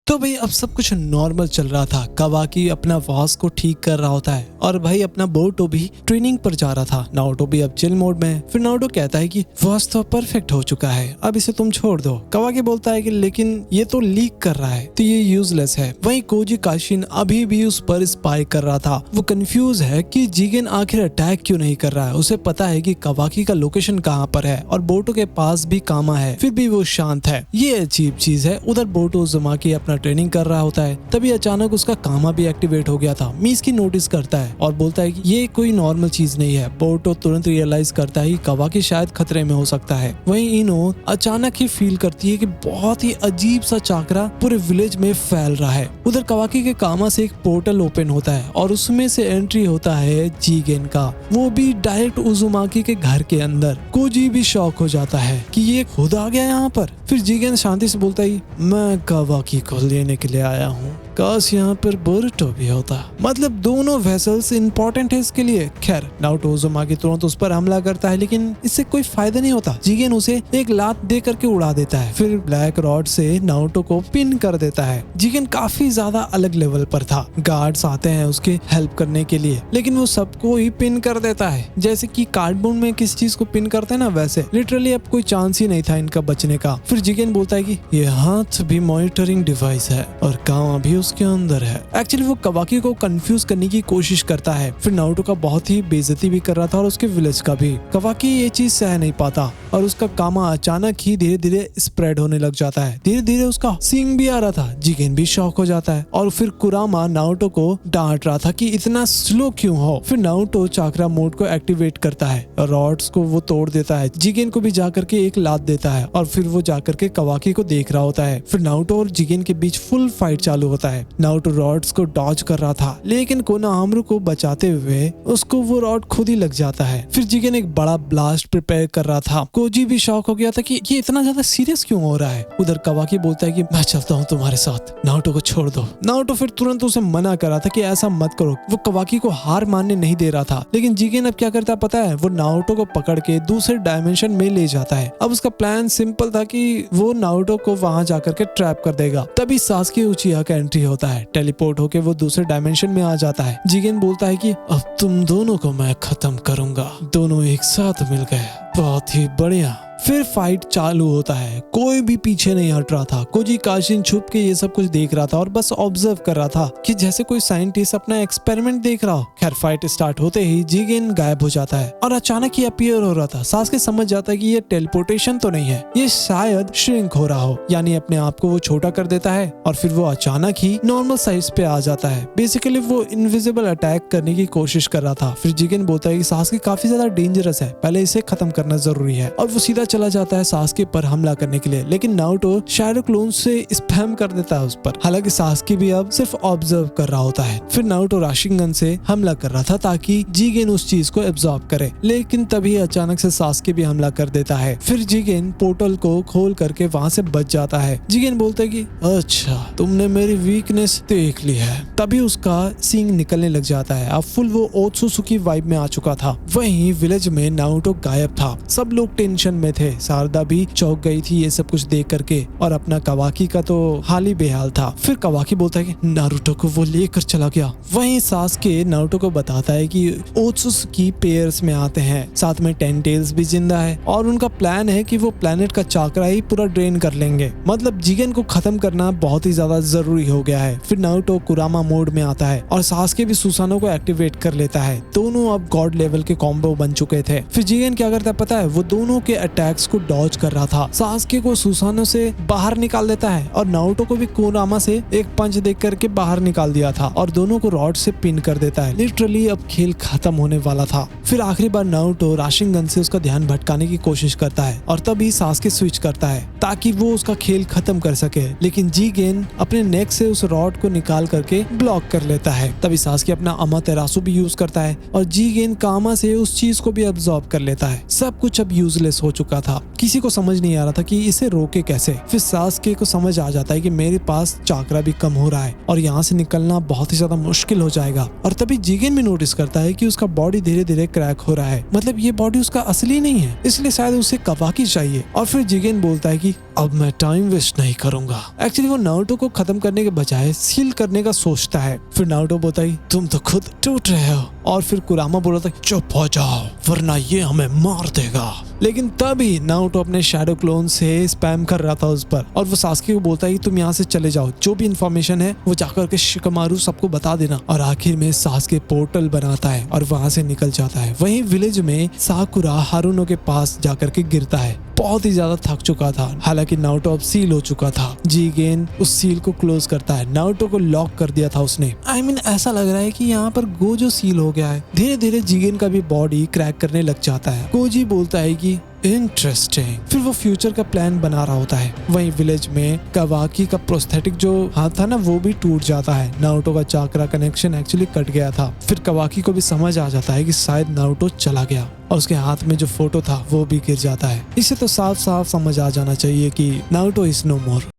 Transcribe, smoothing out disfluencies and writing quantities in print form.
तो भाई अब सब कुछ नॉर्मल चल रहा था। कावाकी अपना वॉस को ठीक कर रहा होता है और भाई अपना बोरुतो भी ट्रेनिंग पर जा रहा था। नारुतो भी अब चिल मोड में है। फिर नारुतो कहता है कि वॉस तो परफेक्ट हो चुका है, अब इसे तुम छोड़ दो। कावाकी बोलता है कि लेकिन ये तो लीक कर रहा है तो ये यूजलेस है। वहीं कोजी काशिन अभी भी उस पर स्पाई कर रहा था। वो कंफ्यूज है कि जिगेन आखिर अटैक क्यों नहीं कर रहा है। उसे पता है कि कावाकी का लोकेशन कहाँ पर है और बोरुतो के पास भी कामा है, फिर भी वो शांत है। ये अजीब चीज है। उधर बोरुतो उज़ुमाकी अपना ट्रेनिंग कर रहा होता है, तभी अचानक उसका कामा भी एक्टिवेट हो गया था। मीज़की नोटिस करता है और बोलता है कि ये कोई नॉर्मल चीज नहीं है। बोरुतो तुरंत रियलाइज करता है कि कावाकी शायद खतरे में हो सकता है। वहीं इनो अचानक ही फील करती है कि बहुत ही अजीब सा चाकरा पूरे विलेज में फैल रहा है। उधर कावाकी के कामा से एक पोर्टल ओपन होता है और उसमें से एंट्री होता है जिगेन का, वो भी डायरेक्ट उज़ुमाकी के घर के अंदर। कोजी भी शॉक हो जाता है कि ये खुद आ गया यहाँ पर। फिर जिगेन शांति से बोलता है मैं कावाकी को लेने के लिए आया हूँ, काश यहाँ पर बोरुतो भी होता। मतलब दोनों वेसल्स इंपॉर्टेंट है इसके लिए। खैर नारुतो उज़ुमाकी तुरंत उस पर हमला करता है, लेकिन इससे कोई फायदा नहीं होता। जिगेन उसे एक लात दे करके उड़ा देता है, फिर ब्लैक रॉड से नारुतो को पिन कर देता है। जिगेन काफी ज्यादा अलग लेवल पर था। गार्ड्स आते हैं उसके हेल्प करने के लिए, लेकिन वो सबको ही पिन कर देता है। जैसे कि कार्डबोर्ड में किसी चीज को पिन करते हैं ना, वैसे लिटरली अब कोई चांस ही नहीं था इनका बचने का। फिर जिगेन बोलता है कि ये हाथ भी मॉनिटरिंग डिवाइस है और कामा भी उसके अंदर है। एक्चुअली वो कावाकी को कंफ्यूज करने की कोशिश करता है। फिर नारुतो का बहुत ही बेइज्जती भी कर रहा था और उसके विलेज का भी। कावाकी ये चीज सह नहीं पाता और उसका कामा अचानक ही धीरे धीरे स्प्रेड होने लग जाता है। धीरे धीरे उसका सींग भी आ रहा था। जिगेन भी शॉक हो जाता है और फिर कुरामा नारुतो को डांट रहा था कि इतना स्लो क्यों हो। फिर नारुतो चाकरा मोड को एक्टिवेट करता है और रॉड्स को वो तोड़ देता है। जिगेन को भी जाकर के एक लात देता है और फिर वो जाकर के कावाकी को देख रहा होता है। फिर नारुतो और जिगेन के बीच फुल फाइट चालू होता है। नारुतो रॉड्स को डॉज कर रहा था, लेकिन कोनोहामारु को बचाते हुए उसको वो रॉड खुद ही लग जाता है। फिर जिगेन एक बड़ा ब्लास्ट प्रिपेयर कर रहा था। कोजी भी शॉक हो गया था कि ये इतना ज्यादा सीरियस क्यों हो रहा है। उधर कावाकी बोलता है कि मैं चलता हूँ तुम्हारे साथ, नारुतो को छोड़ दो। नारुतो फिर तुरंत उसे मना कर रहा था कि ऐसा मत करो। वो कावाकी को हार मानने नहीं दे रहा था, लेकिन जिगेन अब क्या करता है पता है, वो नारुतो को पकड़ के दूसरे डायमेंशन में ले जाता है। अब उसका प्लान सिंपल था कि वो नारुतो को वहां जाकर के ट्रैप कर देगा। तभी सासुके उचिहा का एंट्री होता है। टेलीपोर्ट होके वो दूसरे डायमेंशन में आ जाता है। जिगेन बोलता है कि अब तुम दोनों को मैं खत्म करूंगा। दोनों एक साथ मिल गए, बहुत ही बढ़िया। फिर फाइट चालू होता है। कोई भी पीछे नहीं हट रहा था। कोजी काशिन छुप के ये सब कुछ देख रहा था और बस ऑब्जर्व कर रहा था कि जैसे कोई साइंटिस्ट अपना एक्सपेरिमेंट देख रहा हो। खैर फाइट स्टार्ट होते ही जिगेन गायब हो जाता है और अचानक ही अपीयर हो रहा था। सासुके समझ जाता है कि ये टेलीपोर्टेशन तो नहीं है, ये शायद श्रिंक हो रहा हो, यानी अपने आप को वो छोटा कर देता है और फिर वो अचानक ही नॉर्मल साइज पे आ जाता है। बेसिकली वो इनविजिबल अटैक करने की कोशिश कर रहा था। फिर जिगेन बोलता है कि सासुके काफी ज्यादा डेंजरस है, पहले इसे खत्म करना जरूरी है, और वो सीधा चला जाता है सासुके पर हमला करने के लिए। लेकिन नारुतो शैडो क्लोन से स्पैम कर देता है उस पर। हालांकि सासुके भी अब सिर्फ ऑब्जर्व कर रहा होता है। फिर नारुतो राशिंगन से हमला कर रहा था ताकि जिगेन उस चीज को एब्जॉर्ब करे, लेकिन तभी अचानक से सासुके भी हमला कर देता है। फिर जिगेन पोर्टल को खोल करके वहां से बच जाता है। जिगेन बोलता है कि अच्छा तुमने मेरी वीकनेस देख ली है। तभी उसका सींग निकलने लग जाता है। अब फुल वो ओत्सुसुकी वाइब में आ चुका था। वहीं विलेज में नारुतो गायब था। सब लोग टेंशन में थे। शारदा भी चौंक गई थी ये सब कुछ देख करके, और अपना कावाकी का तो हाल ही बेहाल था। फिर कावाकी बोलता है कि नारुतो को वो लेकर चला गया। वहीं सासुके नारुतो को बताता है कि ओत्सुसुकी पेयर्स में आते हैं, साथ में 10 टेल्स भी जिंदा है और उनका प्लान है कि वो प्लेनेट का चाकरा ही पूरा ड्रेन कर लेंगे। मतलब जिगेन को खत्म करना बहुत ही ज्यादा जरूरी हो गया है। फिर नारुतो कुरामा मोड में आता है और सासुके भी सुसानो को एक्टिवेट कर लेता है। दोनों अब गॉड लेवल के कॉम्बो बन चुके थे। फिर जिगेन क्या करता है पता है, वो दोनों के अटैक्स को डॉज कर रहा था। सासुके को सुसानो से बाहर निकाल देता है और नारुतो को भी कुरामा से एक पंच देख करके बाहर निकाल दिया था और दोनों को रॉड से पिन कर देता है। लिटरली अब खेल खत्म होने वाला था। फिर आखिरी बार नारुतो राशिंगन से उसका ध्यान भटकाने की कोशिश करता है और तभी सासुके स्विच करता है ताकि वो उसका खेल खत्म कर सके, लेकिन जिगेन अपने नेक से उस रॉड को निकाल करके ब्लॉक कर लेता है। तभी सासुके अपना अमातेरासु भी यूज करता है और जिगेन कामा से उस चीज को भी अब्सॉर्ब कर लेता है। सब कुछ अब यूजलेस हो चुका था। किसी को समझ नहीं आ रहा था कि इसे रोके कैसे। फिर सासुके को समझ आ जाता है कि मेरे पास चाकरा भी कम हो रहा है और यहाँ से निकलना बहुत ही ज्यादा मुश्किल हो जाएगा। और तभी जिगेन भी नोटिस करता है कि उसका बॉडी धीरे धीरे क्रैक हो रहा है। मतलब ये बॉडी उसका असली नहीं है, इसलिए शायद उसे कावाकी चाहिए। और फिर जिगेन बोलता है कि अब मैं टाइम वेस्ट नहीं करूंगा। एक्चुअली वो नारुतो को खत्म करने के बजाय सील करने का सोचता है। फिर नारुतो बोलता है तुम तो खुद टूट रहे हो, और फिर कुरामा बोलता है चुप हो जाओ वरना ये हमें मार देगा। लेकिन तभी नारुतो अपने शैडो क्लोन से स्पैम कर रहा था उस पर, और वो सास्के को बोलता है तुम यहाँ से चले जाओ, जो भी इन्फॉर्मेशन है वो जाकर के शिकमारू सबको बता देना। और आखिर में सास्के पोर्टल बनाता है और वहां से निकल जाता है। वहीं विलेज में साकुरा हारुनो के पास जाकर के गिरता है, बहुत ही ज्यादा थक चुका था। हालांकि नारुतो अब सील हो चुका था। जीगेन उस सील को क्लोज करता है, नारुतो को लॉक कर दिया था उसने। ऐसा लग रहा है कि यहाँ पर गोजो सील हो गया है। धीरे धीरे जीगेन का भी बॉडी क्रैक करने लग जाता है। कोजी बोलता है कि इंटरेस्टिंग। फिर वो फ्यूचर का प्लान बना रहा होता है। वहीं विलेज में कावाकी का प्रोस्थेटिक जो हाथ था ना वो भी टूट जाता है। नारुतो का चाक्रा कनेक्शन एक्चुअली कट गया था। फिर कावाकी को भी समझ आ जाता है कि शायद नारुतो चला गया, और उसके हाथ में जो फोटो था वो भी गिर जाता है। इससे तो साफ साफ समझ आ जाना चाहिए कि नारुतो इज नो मोर।